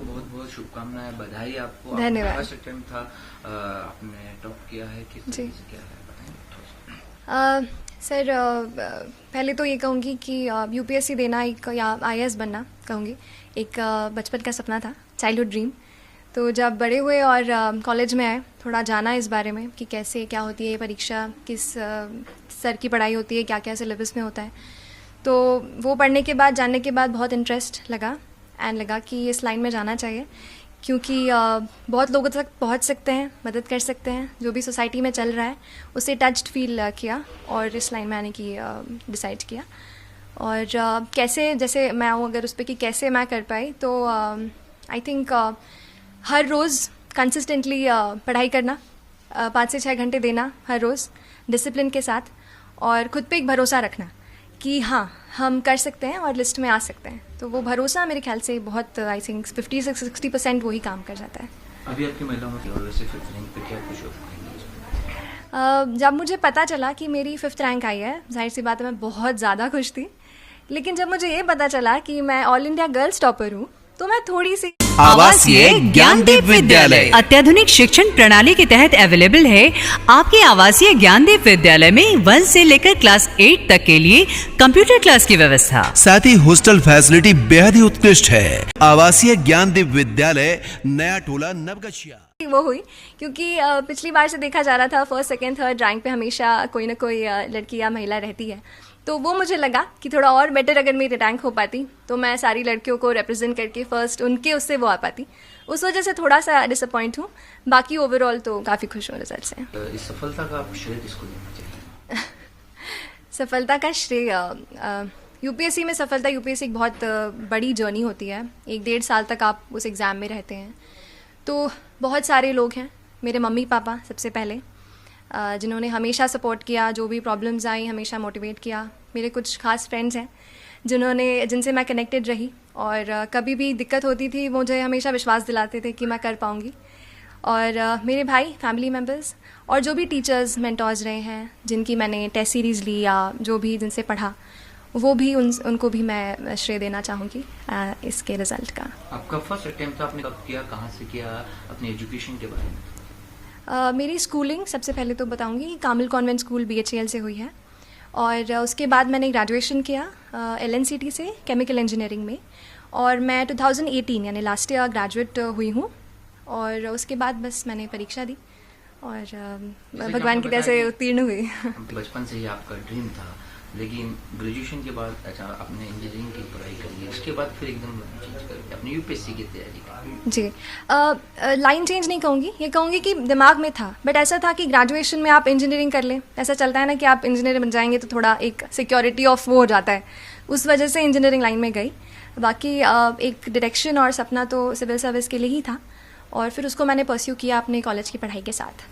आपको बहुत बहुत शुभकामनाएं, बधाई आपको। धन्यवाद। फर्स्ट अटेम्प्ट था, आपने टॉप किया है, किस जी। तरीके से क्या है बताएंगे? सर, पहले तो ये कहूँगी कि यूपीएससी देना एक, या आईएएस बनना कहूँगी, एक बचपन का सपना था, चाइल्डहुड ड्रीम। तो जब बड़े हुए और कॉलेज में आए, थोड़ा जाना इस बारे में कि कैसे क्या होती है ये परीक्षा, किस स्तर की पढ़ाई होती है, क्या क्या सिलेबस में होता है। तो वो पढ़ने के बाद, जानने के बाद बहुत इंटरेस्ट लगा एंड लगा कि इस लाइन में जाना चाहिए, क्योंकि बहुत लोगों तक पहुंच सकते हैं, मदद कर सकते हैं, जो भी सोसाइटी में चल रहा है उससे टच्ड फील किया और इस लाइन में आने की डिसाइड किया। और कैसे, जैसे मैं हूँ अगर उस पर कि कैसे मैं कर पाई, तो I think her rose consistently पढ़ाई करना, 5 से 6 घंटे देना हर रोज़ डिसिप्लिन के साथ, और खुद पे एक भरोसा रखना कि हाँ हम कर सकते हैं और लिस्ट में आ सकते हैं। तो वो भरोसा मेरे ख्याल से बहुत, आई थिंक 50 से 60% वही काम कर जाता है। अभी आपकी महिलाओं में वैसे 5th रैंक पे क्या कुछ हो? जब मुझे पता चला कि मेरी 5th रैंक आई है, जाहिर सी बात है मैं बहुत ज़्यादा खुश थी। लेकिन जब मुझे ये पता चला कि मैं ऑल इंडिया गर्ल्स टॉपर हूँ, तो मैं थोड़ी सी आवासीय ज्ञानदीप विद्यालय अत्याधुनिक शिक्षण प्रणाली के तहत अवेलेबल है। आपके आवासीय ज्ञानदीप विद्यालय में 1 से लेकर क्लास 8 तक के लिए कंप्यूटर क्लास की व्यवस्था, साथ ही हॉस्टल फैसिलिटी बेहद ही उत्कृष्ट है। आवासीय ज्ञानदीप विद्यालय, नया टोला, नवगछिया। वो हुई क्योंकि पिछली बार से देखा जा रहा था, 1st, 2nd, 3rd रैंक पे हमेशा कोई ना कोई लड़की या महिला रहती है। तो वो मुझे लगा कि थोड़ा और बेटर अगर मेरी रैंक हो पाती तो मैं सारी लड़कियों को रिप्रेजेंट करके फर्स्ट उनके उससे वो आ पाती। उस वजह से थोड़ा सा डिसअपॉइंट हूँ, बाकी ओवरऑल तो काफ़ी खुश हूँ रिजल्ट से। इस सफलता का आप श्रेय किसको देना चाहिए? सफलता का श्रेय, यूपीएससी में सफलता, यूपीएससी एक बहुत बड़ी जर्नी होती है। 1-1.5 साल तक आप उस एग्ज़ाम में रहते हैं। तो बहुत सारे लोग हैं, मेरे मम्मी पापा सबसे पहले, जिन्होंने हमेशा सपोर्ट किया, जो भी प्रॉब्लम्स आई हमेशा मोटिवेट किया। मेरे कुछ खास फ्रेंड्स हैं जिनसे मैं कनेक्टेड रही, और कभी भी दिक्कत होती थी मुझे हमेशा विश्वास दिलाते थे कि मैं कर पाऊँगी। और मेरे भाई, फैमिली मेम्बर्स, और जो भी टीचर्स, मेंटर्स रहे हैं, जिनकी मैंने टेस्ट सीरीज़ ली या जो भी जिनसे पढ़ा, वो भी उनको भी मैं श्रेय देना चाहूँगी इसके रिज़ल्ट का। आपका फर्स्ट अटेम्प्ट आपने कब किया, कहाँ से किया, अपने एजुकेशन के बारे में? मेरी स्कूलिंग सबसे पहले तो बताऊंगी कामिल कॉन्वेंट स्कूल BHEL से हुई है, और उसके बाद मैंने ग्रेजुएशन किया LNCT से केमिकल इंजीनियरिंग में, और मैं 2018 यानी लास्ट ईयर ग्रेजुएट हुई हूँ। और उसके बाद बस मैंने परीक्षा दी और भगवान की दया से उत्तीर्ण हुई। बचपन से ही आपका ड्रीम था, लेकिन ग्रेजुएशन के बाद अच्छा आपने इंजीनियरिंग की पढ़ाई करी, उसके बाद फिर एकदम चेंज करके अपनी यूपीएससी की तैयारी करी। जी, लाइन चेंज नहीं कहूँगी, ये कहूँगी कि दिमाग में था, बट ऐसा था कि ग्रेजुएशन में आप इंजीनियरिंग कर लें। ऐसा चलता है ना कि आप इंजीनियर बन जाएंगे तो थोड़ा एक सिक्योरिटी ऑफ वो हो जाता है, उस वजह से इंजीनियरिंग लाइन में गई। बाकी एक डायरेक्शन और सपना तो सिविल सर्विस के लिए ही था, और फिर उसको मैंने परस्यू किया अपने कॉलेज की पढ़ाई के साथ।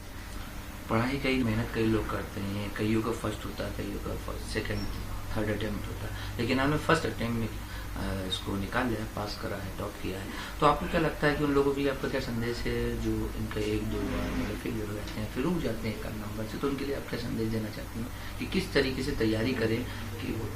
पढ़ाई कई मेहनत कई लोग करते हैं, कईयों का फर्स्ट होता है, कईयों का फर्स्ट, 2nd, 3rd अटेम्प्ट होता है, लेकिन आपने फर्स्ट अटेम्प्ट में इसको निकाल लिया, पास करा है, टॉप किया है। तो आपको क्या लगता है कि उन लोगों के लिए आपका क्या संदेश है जो इनका 1-2 बार मतलब फेल हो जाते हैं, फिर रुक जाते हैं 1 नंबर से, तो उनके लिए आप क्या संदेश देना चाहते हैं कि किस तरीके से तैयारी करें कि वो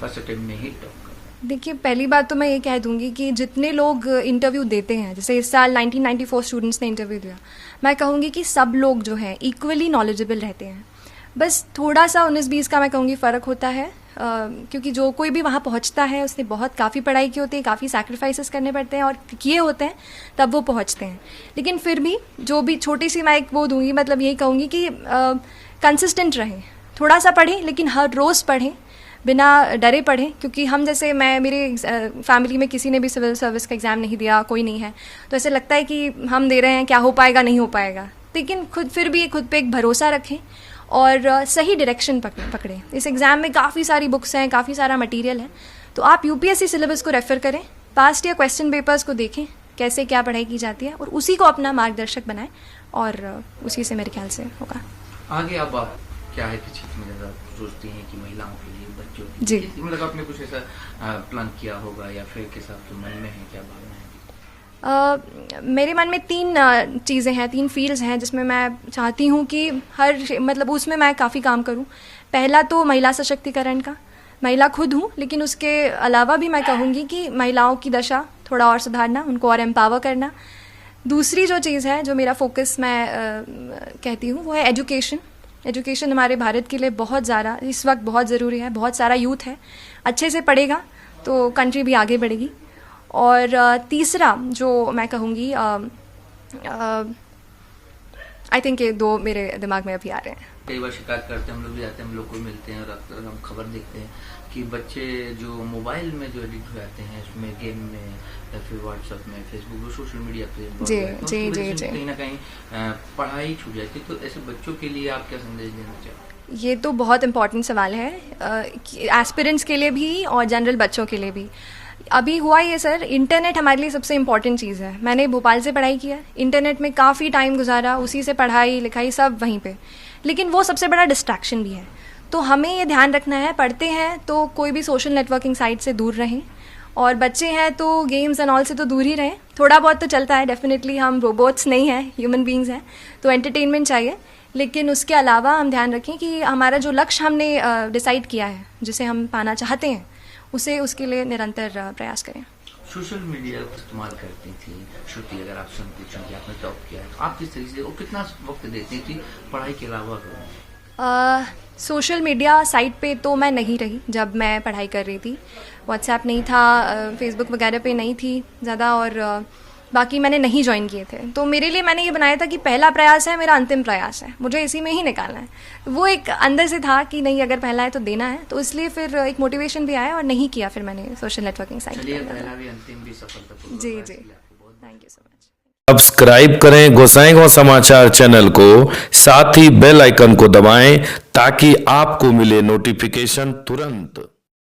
फर्स्ट अटेम्प्ट में ही टॉप करें? देखिए, पहली बात तो मैं ये कह दूंगी कि जितने लोग इंटरव्यू देते हैं, जैसे इस साल 1994 स्टूडेंट्स ने इंटरव्यू दिया, मैं कहूँगी कि सब लोग जो हैं इक्वली नॉलेजेबल रहते हैं। बस थोड़ा सा 19-20 का मैं कहूँगी फ़र्क होता है, क्योंकि जो कोई भी वहाँ पहुँचता है उसने काफ़ी पढ़ाई की होती है, काफ़ी सैक्रिफाइसेस करने पड़ते हैं और किए होते हैं, तब वो पहुँचते हैं। लेकिन फिर भी जो भी छोटी सी मैं एक वो दूंगी, मतलब यही कहूँगी कि कंसिस्टेंट रहें, थोड़ा सा पढ़ें, लेकिन हर रोज़ पढ़ें, बिना डरे पढ़ें। क्योंकि हम जैसे मेरे फैमिली में किसी ने भी सिविल सर्विस का एग्ज़ाम नहीं दिया, कोई नहीं है, तो ऐसे लगता है कि हम दे रहे हैं, क्या हो पाएगा, नहीं हो पाएगा। लेकिन खुद पे एक भरोसा रखें और सही डायरेक्शन पकड़ें। इस एग्ज़ाम में काफ़ी सारी बुक्स हैं, काफ़ी सारा मटेरियल है, तो आप यूपीएससी सिलेबस को रेफ़र करें, पास्ट ईयर क्वेश्चन पेपर्स को देखें, कैसे क्या पढ़ाई की जाती है, और उसी को अपना मार्गदर्शक बनाएं, और उसी से मेरे ख्याल से होगा। आगे अब आप क्या है कि क्षेत्र में ज़्यादा सोचती हैं कि महिलाओं के लिए, बच्चों के जी, लिए, मतलब आपने कुछ ऐसा प्लान किया होगा या फिर किस आपके मन में है, क्या भावना है? मेरे मन में 3 चीज़ें हैं, 3 फील्ड्स हैं जिसमें मैं चाहती हूँ कि मतलब उसमें मैं काफ़ी काम करूँ। पहला तो महिला सशक्तिकरण का, महिला खुद हूँ, लेकिन उसके अलावा भी मैं कहूँगी कि महिलाओं की दशा थोड़ा और सुधारना, उनको और एम्पावर करना। दूसरी जो चीज़ है, जो मेरा फोकस मैं कहती हूँ, वो है एजुकेशन। एजुकेशन हमारे भारत के लिए बहुत ज़्यादा इस वक्त बहुत ज़रूरी है। बहुत सारा यूथ है, अच्छे से पढ़ेगा तो कंट्री भी आगे बढ़ेगी। और तीसरा जो मैं कहूँगी, आई थिंक ये दो मेरे दिमाग में अभी आ रहे हैं। कई बार शिकायत करते हैं, हम लोग भी जाते हैं, हम लोग को मिलते हैं और अक्सर हम खबर देखते हैं कि बच्चे जो मोबाइल में जो एडिक्ट हो जाते हैं, इसमें गेम में या फिर व्हाट्सएप में, फेसबुक, सोशल मीडिया पे जी जी जी जी, कहीं ना कहीं पढ़ाई छूट जाती है। तो ऐसे बच्चों के लिए आप क्या संदेश देना चाहेंगे? ये तो बहुत इम्पॉर्टेंट सवाल है, एस्पिरेंट्स के लिए भी और जनरल बच्चों के लिए भी। अभी हुआ ये सर, इंटरनेट हमारे लिए सबसे इम्पॉर्टेंट चीज़ है। मैंने भोपाल से पढ़ाई किया, इंटरनेट में काफ़ी टाइम गुजारा, उसी से पढ़ाई लिखाई सब वहीं पे, लेकिन वो सबसे बड़ा डिस्ट्रैक्शन भी है। तो हमें ये ध्यान रखना है, पढ़ते हैं तो कोई भी सोशल नेटवर्किंग साइट से दूर रहें, और बच्चे हैं तो गेम्स एंड ऑल से तो दूर ही रहें। थोड़ा बहुत तो चलता है, डेफिनेटली हम रोबोट्स नहीं हैं, ह्यूमन बींग्स हैं, तो एंटरटेनमेंट चाहिए, लेकिन उसके अलावा हम ध्यान रखें कि हमारा जो लक्ष्य हमने डिसाइड किया है, जिसे हम पाना चाहते हैं, उसे उसके लिए निरंतर प्रयास करें। सोशल मीडिया का इस्तेमाल करती थी श्रुति, अगर आप सुन पूछें कि आपने टॉप किया है, आप किस तरीके से और कितना वक्त देती थी पढ़ाई के अलावा? सोशल मीडिया साइट पे तो मैं नहीं रही जब मैं पढ़ाई कर रही थी। व्हाट्सएप नहीं था, फेसबुक वगैरह पे नहीं थी ज़्यादा, और बाकी मैंने नहीं ज्वाइन किए थे। तो मेरे लिए मैंने ये बनाया था कि पहला प्रयास है मेरा, अंतिम प्रयास है, मुझे इसी में ही निकालना है। वो एक अंदर से था कि नहीं, अगर पहला है तो देना है, तो इसलिए फिर एक मोटिवेशन भी आया और नहीं किया फिर मैंने सोशल नेटवर्किंग साइट। पहला भी अंतिम भी सफलतापूर्वक। जी जी, thank you so much. Subscribe करें गोसाईगांव समाचार चैनल को, साथ ही बेल आइकन को दबाएं ताकि आपको मिले नोटिफिकेशन तुरंत।